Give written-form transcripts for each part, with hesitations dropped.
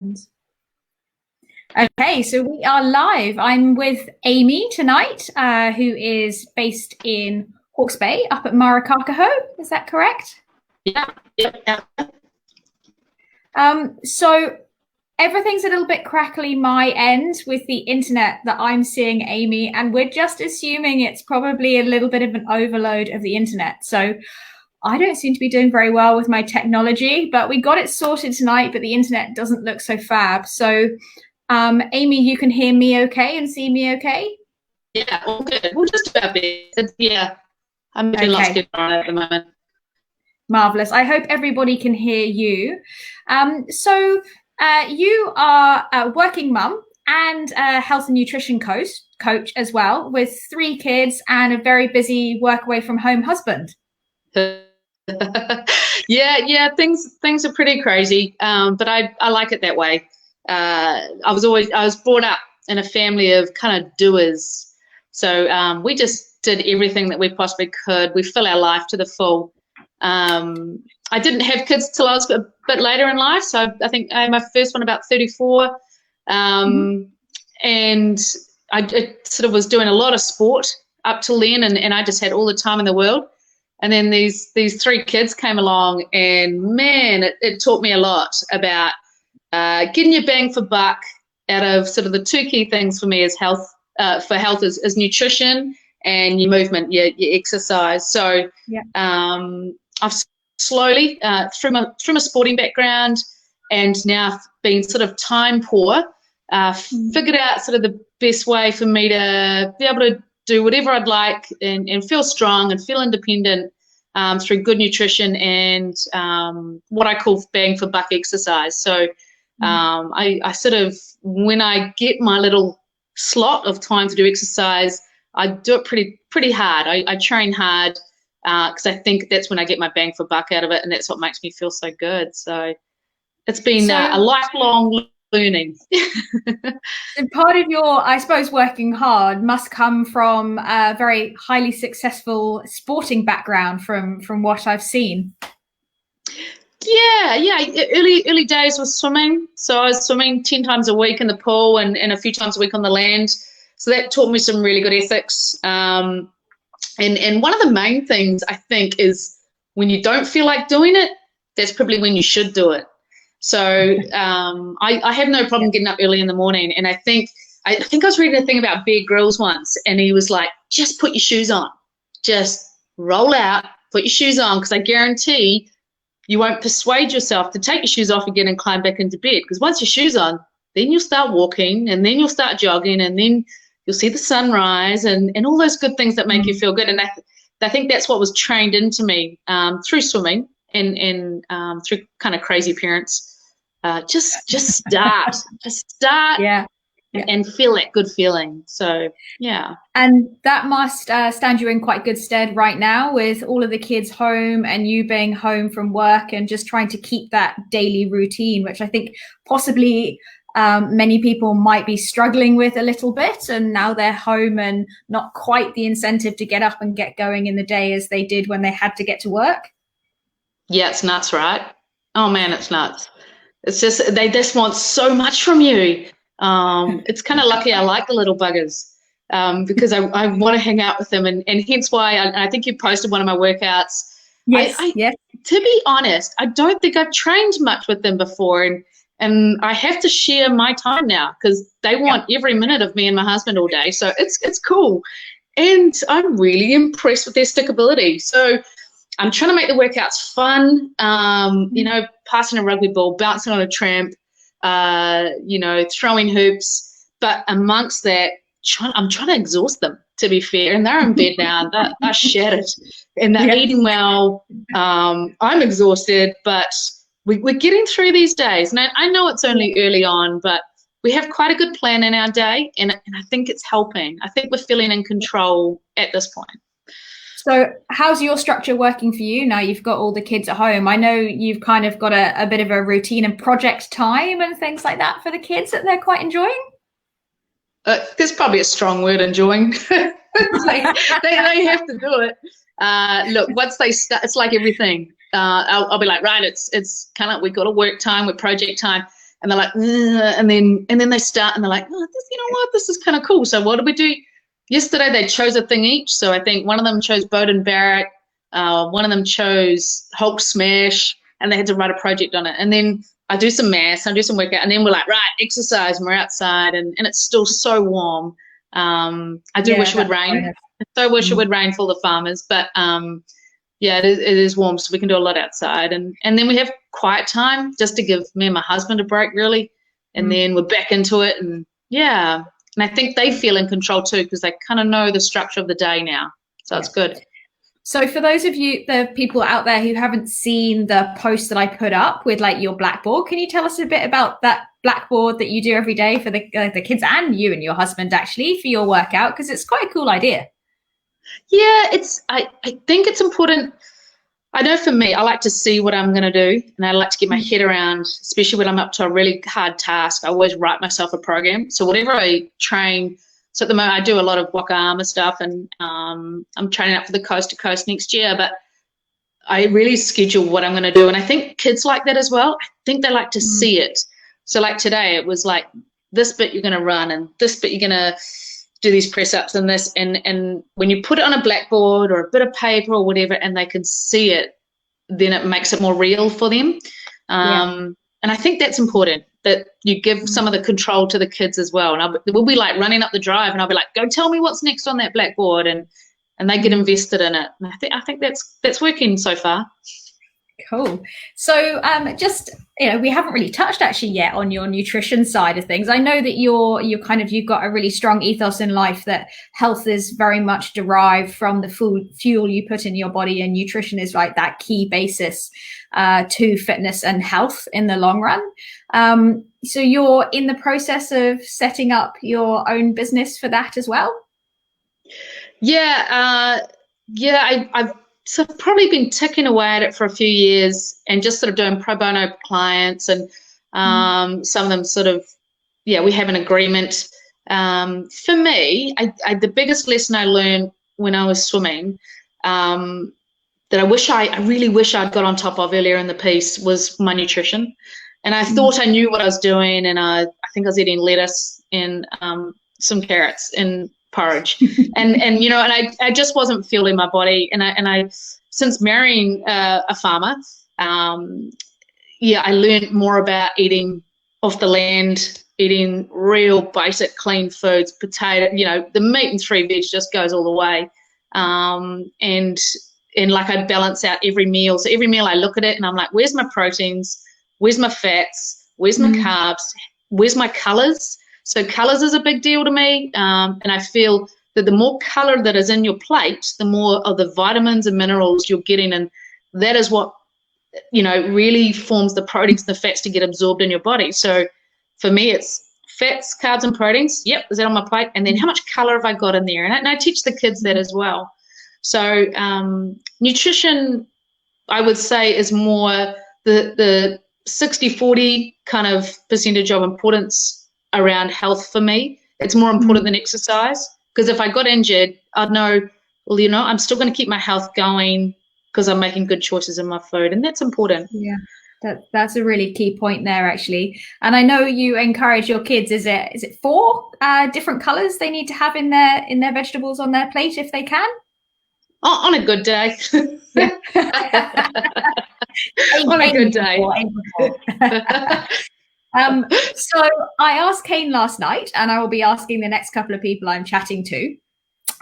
Okay, so we are live. I'm with Amy tonight, who is based in Hawke's Bay up at Maracaibo. Is that correct? Yeah. So everything's a little bit crackly my end with the internet that I'm seeing, Amy, and we're just assuming it's probably a little bit of an overload of the internet. So I don't seem to be doing very well with my technology, but we got it sorted tonight, but the internet doesn't look so fab. So Amy, you can hear me okay and see me okay? Yeah, all good. We'll just about be. Yeah, I'm doing lots of good at the moment. Marvelous. I hope everybody can hear you. So you are a working mum and a health and nutrition coach as well, with 3 kids and a very busy work away from home husband. yeah, things are pretty crazy, but I like it that way. I was brought up in a family of kind of doers, so we just did everything that we possibly could. We fill our life to the full. I didn't have kids till I was a bit later in life, so I think I had my first one about 34, and I sort of was doing a lot of sport up till then, and I just had all the time in the world. And then these 3 kids came along, and man, it taught me a lot about getting your bang for buck out of sort of the 2 key things for me is health. For health is nutrition and your movement, your exercise. So yeah. I've slowly through my sporting background and now being sort of time poor, figured out sort of the best way for me to be able to do whatever I'd like and feel strong and feel independent through good nutrition and what I call bang for buck exercise. So I sort of, when I get my little slot of time to do exercise, I do it pretty hard. I train hard because I think that's when I get my bang for buck out of it, and that's what makes me feel so good. So it's been a lifelong learning. And part of your, I suppose, working hard must come from a very highly successful sporting background from what I've seen. Yeah. Early days was swimming. So I was swimming 10 times a week in the pool and a few times a week on the land. So that taught me some really good ethics. And one of the main things I think is when you don't feel like doing it, that's probably when you should do it. So I have no problem getting up early in the morning. And I think I was reading a thing about Bear Grylls once, and he was like, just put your shoes on. Just roll out, put your shoes on, because I guarantee you won't persuade yourself to take your shoes off again and climb back into bed, because once your shoes on, then you'll start walking, and then you'll start jogging, and then you'll see the sunrise and all those good things that make you feel good. And I think that's what was trained into me through swimming and through kind of crazy parents. Just start. Just start. Yeah. And feel that good feeling. So, yeah. And that must stand you in quite good stead right now with all of the kids home and you being home from work and just trying to keep that daily routine, which I think possibly many people might be struggling with a little bit. And now they're home and not quite the incentive to get up and get going in the day as they did when they had to get to work. Yeah, it's nuts, right? Oh, man, it's nuts. It's just they just want so much from you. It's kind of lucky I like the little buggers because I want to hang out with them, and hence why I think you posted one of my workouts. Yes, yes. To be honest, I don't think I've trained much with them before, and I have to share my time now because they want every minute of me and my husband all day. So it's cool, and I'm really impressed with their stickability. So I'm trying to make the workouts fun, passing a rugby ball, bouncing on a tramp, throwing hoops. But amongst that, I'm trying to exhaust them, to be fair. And they're in bed now. They're shattered. And they're eating well. I'm exhausted, but we're getting through these days. And I know it's only early on, but we have quite a good plan in our day. And I think it's helping. I think we're feeling in control at this point. So how's your structure working for you now you've got all the kids at home? I know you've kind of got a bit of a routine and project time and things like that for the kids that they're quite enjoying? There's probably a strong word, enjoying. they have to do it. Look, once they start, it's like everything. I'll be like, right, it's kind of, we've got a work time with project time. and they're like, "Ugh," and then they start and they're like, oh, this, you know what, this is kind of cool. So what did we do? Yesterday they chose a thing each. So I think one of them chose Bowden Barrack, one of them chose Hulk Smash, and they had to write a project on it. And then I do some maths, I do some workout, and then we're like, right, exercise, and we're outside, and it's still so warm. I do wish it would rain. I so wish it would rain for the farmers, but yeah, it is warm, so we can do a lot outside. And then we have quiet time just to give me and my husband a break, really. And then we're back into it. And yeah, and I think they feel in control too, because they kind of know the structure of the day now. So it's good. So for those of you, the people out there who haven't seen the post that I put up with like your blackboard, can you tell us a bit about that blackboard that you do every day for the kids and you and your husband actually for your workout? Because it's quite a cool idea. Yeah, I think it's important. I know for me, I like to see what I'm going to do, and I like to get my head around, especially when I'm up to a really hard task. I always write myself a program. So whatever I train, so at the moment I do a lot of waka armor stuff, and I'm training up for the coast to coast next year, but I really schedule what I'm going to do. And I think kids like that as well. I think they like to see it. So like today, it was like this bit you're going to run, and this bit you're going to do these press ups and this, and when you put it on a blackboard or a bit of paper or whatever, and they can see it, then it makes it more real for them. And I think that's important, that you give some of the control to the kids as well. And we'll be like running up the drive, and I'll be like, go tell me what's next on that blackboard, and they get invested in it. And I think that's working so far. Cool. So just, we haven't really touched actually yet on your nutrition side of things. I know that you've got a really strong ethos in life that health is very much derived from the fuel you put in your body, and nutrition is like that key basis to fitness and health in the long run. So you're in the process of setting up your own business for that as well? Yeah. I've So I've probably been ticking away at it for a few years, and just sort of doing pro bono clients, and some of them sort of, we have an agreement. For me, the biggest lesson I learned when I was swimming, that I really wish I'd got on top of earlier in the piece, was my nutrition. And I thought I knew what I was doing, and I think I was eating lettuce and some carrots and porridge, and I just wasn't fueling my body. And I since marrying a farmer, I learned more about eating off the land, eating real basic clean foods, potato, the meat and 3 veg just goes all the way. And like I balance out every meal. So every meal I look at it and I'm like, where's my proteins? Where's my fats? Where's my carbs? Where's my colors? So colors is a big deal to me. And I feel that the more color that is in your plate, the more of the vitamins and minerals you're getting. And that is what, really forms the proteins and the fats to get absorbed in your body. So for me, it's fats, carbs, and proteins. Yep, is that on my plate? And then how much color have I got in there? And I teach the kids that as well. So nutrition, I would say, is more the 60-40 kind of percentage of importance around health for me. It's more important than exercise, because if I got injured, I'd know, well, I'm still going to keep my health going because I'm making good choices in my food, and that's important. Yeah, that's a really key point there, actually. And I know you encourage your kids. Is it 4 different colors they need to have in their vegetables on their plate if they can? On a good day. On a good day. So I asked Kane last night, and I will be asking the next couple of people I'm chatting to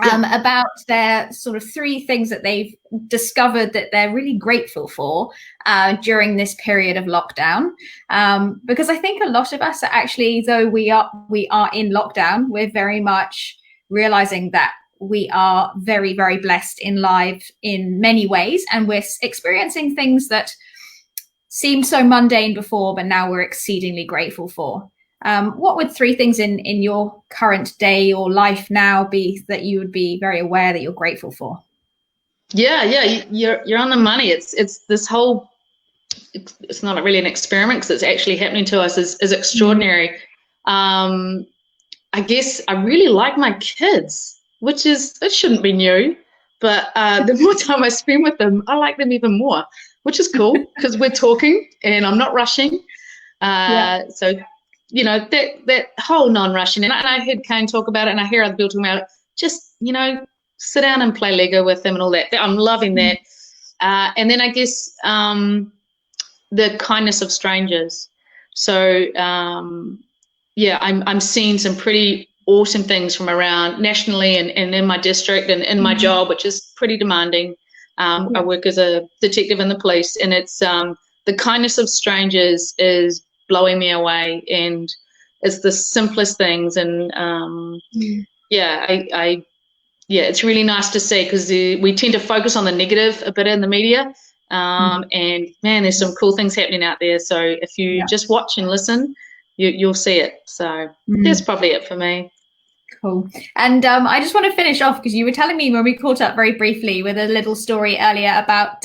about their sort of 3 things that they've discovered that they're really grateful for during this period of lockdown. Because I think a lot of us are actually, though we are in lockdown, we're very much realizing that we are very, very blessed in life in many ways, and we're experiencing things that seemed so mundane before, but now we're exceedingly grateful for. What would 3 things in your current day or life now be that you would be very aware that you're grateful for? Yeah, you're on the money. It's this whole, it's not really an experiment because it's actually happening to us, is extraordinary. I guess I really like my kids, which it shouldn't be new, but the more time I spend with them, I like them even more, which is cool because we're talking and I'm not rushing. Yeah. So, that whole non-rushing, and I heard Kane talk about it, and I hear other people talking about it. Just, sit down and play Lego with them and all that. I'm loving that. And then I guess the kindness of strangers. So, I'm seeing some pretty awesome things from around nationally and in my district and in my job, which is pretty demanding. I work as a detective in the police, and it's the kindness of strangers is blowing me away, and it's the simplest things. And it's really nice to see, because we tend to focus on the negative a bit in the media. And man, there's some cool things happening out there. So if you just watch and listen, you'll see it. So that's probably it for me. Cool. And I just want to finish off, because you were telling me when we caught up very briefly with a little story earlier about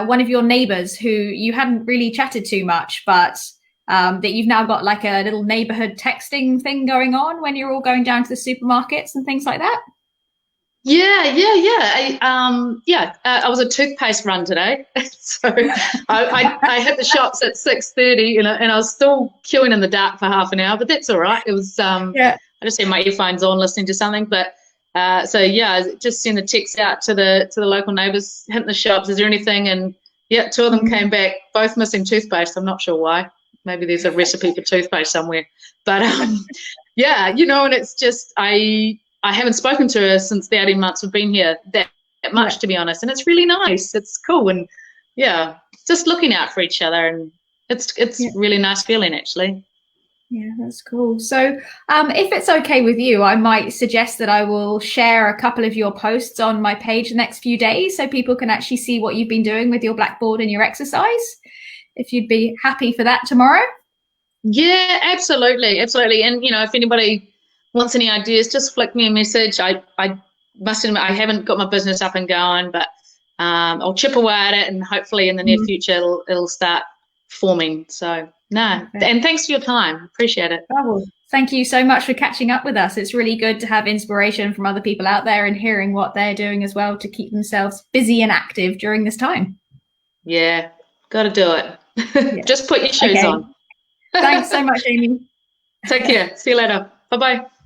one of your neighbors who you hadn't really chatted too much, but that you've now got like a little neighborhood texting thing going on when you're all going down to the supermarkets and things like that. Yeah. I was a toothpaste run today, so I hit the shops at 6:30, and I was still queuing in the dark for half an hour, but that's all right. It was I just had my earphones on listening to something, but I just sent a text out to the local neighbours, hitting the shops. Is there anything? And two of them came back, both missing toothpaste. I'm not sure why. Maybe there's a recipe for toothpaste somewhere, but and it's just I haven't spoken to her since the 18 months we've been here that much, to be honest. And it's really nice. It's cool. And just looking out for each other. And it's really nice feeling, actually. Yeah, that's cool. So if it's okay with you, I might suggest that I will share a couple of your posts on my page the next few days, so people can actually see what you've been doing with your blackboard and your exercise. If you'd be happy for that tomorrow. Yeah, absolutely. Absolutely. And, if anybody wants any ideas, just flick me a message. I must admit, I haven't got my business up and going, but I'll chip away at it, and hopefully in the near future it'll start forming. So and thanks for your time. Appreciate it. Oh, well, thank you so much for catching up with us. It's really good to have inspiration from other people out there and hearing what they're doing as well to keep themselves busy and active during this time. Yeah, got to do it. Just put your shoes on. Thanks so much, Amy. Take care. See you later. Bye-bye.